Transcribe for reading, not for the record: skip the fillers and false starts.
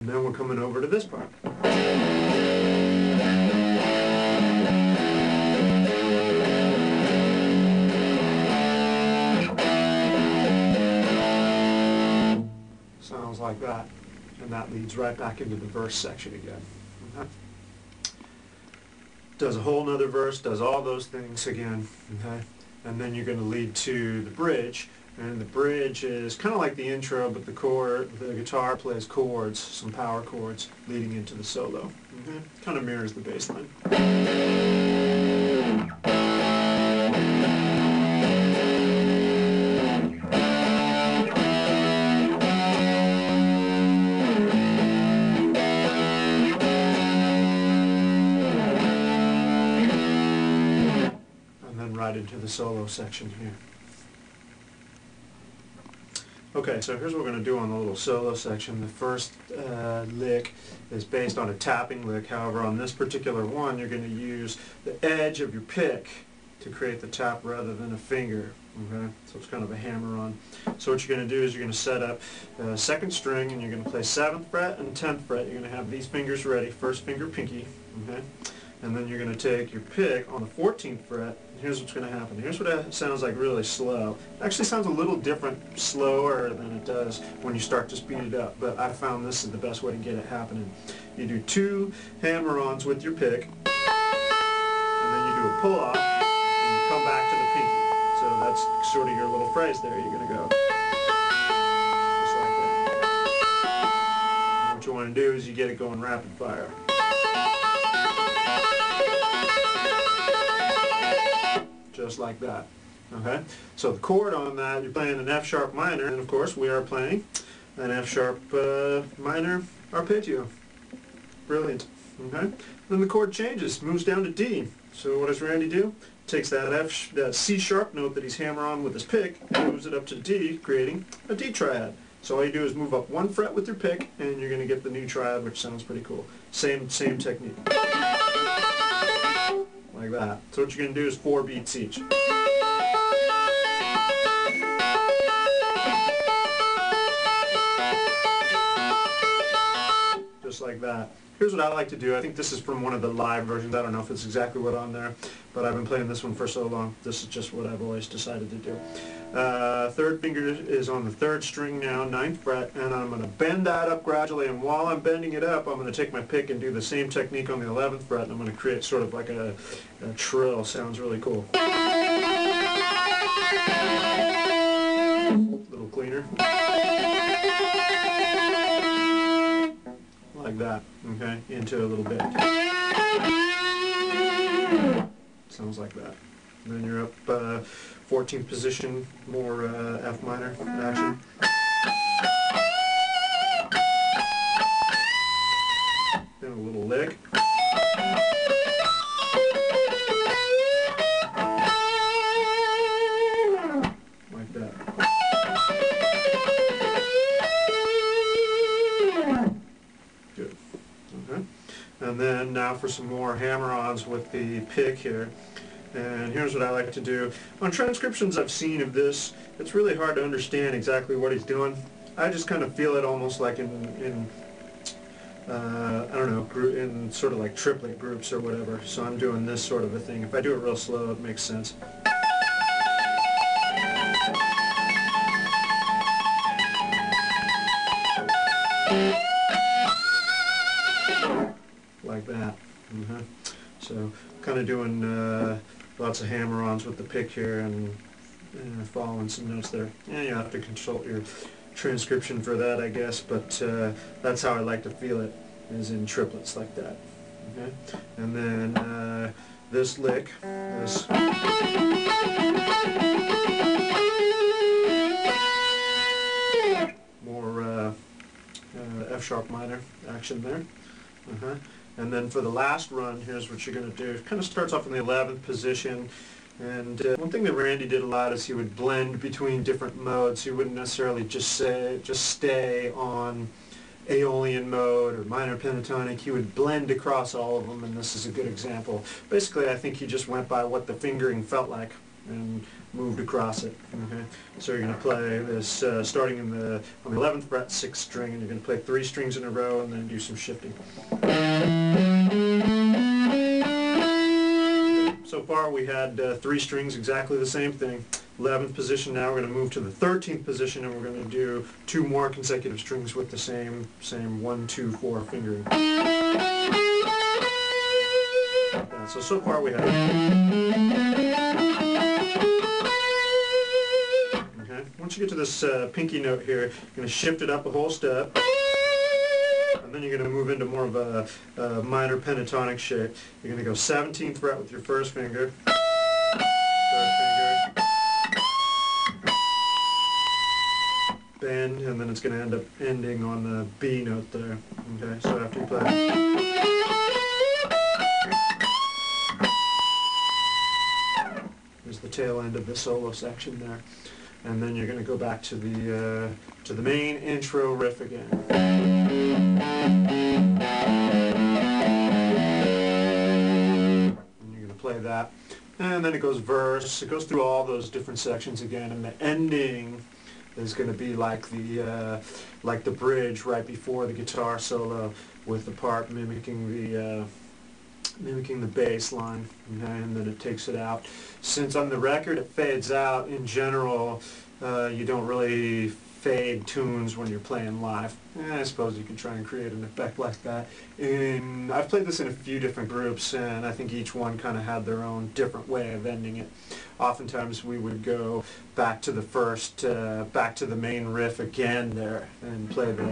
And then we're coming over to this part. Sounds like that. And that leads right back into the verse section again. Okay? Does a whole nother verse, does all those things again. Okay? And then you're going to lead to the bridge. And the bridge is kind of like the intro, but the guitar plays chords, some power chords, leading into the solo. Okay? Kind of mirrors the bass line. And then right into the solo section here. Okay, so here's what we're going to do on the little solo section. The first lick is based on a tapping lick. However, on this particular one, you're going to use the edge of your pick to create the tap rather than a finger. Okay, so it's kind of a hammer-on. So what you're going to do is you're going to set up second string, and you're going to play 7th fret and 10th fret. You're going to have these fingers ready, first finger, pinky. Okay, and then you're going to take your pick on the 14th fret. Here's what's going to happen. Here's what it sounds like really slow. It actually sounds a little different, slower than it does when you start to speed it up, but I found this is the best way to get it happening. You do 2 hammer-ons with your pick, and then you do a pull-off, and you come back to the pinky. So that's sort of your little phrase there. You're going to go just like that. And what you want to do is you get it going rapid fire. Just like that. Okay? So the chord on that, you're playing an F sharp minor, and of course we are playing an F sharp minor arpeggio. Brilliant. Okay? Then the chord changes, moves down to D. So what does Randy do? Takes that C sharp note that he's hammering on with his pick and moves it up to D, creating a D triad. So all you do is move up 1 fret with your pick, and you're going to get the new triad, which sounds pretty cool. Same technique. Like that. So what you're going to do is 4 beats each. Just like that. Here's what I like to do. I think this is from one of the live versions. I don't know if it's exactly what on there, but I've been playing this one for so long. This is just what I've always decided to do. Third finger is on the 3rd string now, 9th fret, and I'm going to bend that up gradually, and while I'm bending it up, I'm going to take my pick and do the same technique on the 11th fret, and I'm going to create sort of like a trill. Sounds really cool. A little cleaner. Like that, okay, into a little bit. Sounds like that. And then you're up 14th position, more F minor action. Then a little lick. Like that. Good. Okay. And then now for some more hammer-ons with the pick here. And here's what I like to do. On transcriptions I've seen of this, it's really hard to understand exactly what he's doing. I just kind of feel it almost like in I don't know, in sort of like triplet groups or whatever. So I'm doing this sort of a thing. If I do it real slow, it makes sense. Like that. So kind of doing lots of hammer-ons with the pick here and following some notes there. Yeah, you have to consult your transcription for that, I guess, but that's how I like to feel it, is in triplets like that. Okay? And then this lick, this more F sharp minor action there. And then for the last run, here's what you're going to do. It kind of starts off in the 11th position. And one thing that Randy did a lot is he would blend between different modes. He wouldn't necessarily just stay on Aeolian mode or minor pentatonic. He would blend across all of them, and this is a good example. Basically, I think he just went by what the fingering felt like. and moved across it. Okay, so you're going to play this starting on the 11th fret, 6th string, and you're going to play 3 strings in a row and then do some shifting. So far we had 3 strings, exactly the same thing. 11th position. Now we're going to move to the 13th position, and we're going to do 2 more consecutive strings with the same 1, 2, 4 fingering. Yeah, so far we have. Okay. Once you get to this pinky note here, you're going to shift it up a whole step. And then you're going to move into more of a minor pentatonic shape. You're going to go 17th fret with your first finger, 3rd finger, bend, and then it's going to end up ending on the B note there. Okay, so after you play, there's the tail end of the solo section there, and then you're going to go back to the main intro riff again. Play that, and then it goes verse. It goes through all those different sections again, and the ending is going to be like the bridge right before the guitar solo, with the part mimicking the bass line, okay, and then it takes it out. Since on the record it fades out, in general, you don't really fade tunes when you're playing live. I suppose you could try and create an effect like that. I've played this in a few different groups, and I think each one kind of had their own different way of ending it. Oftentimes we would go back to the first, back to the main riff again there, and play the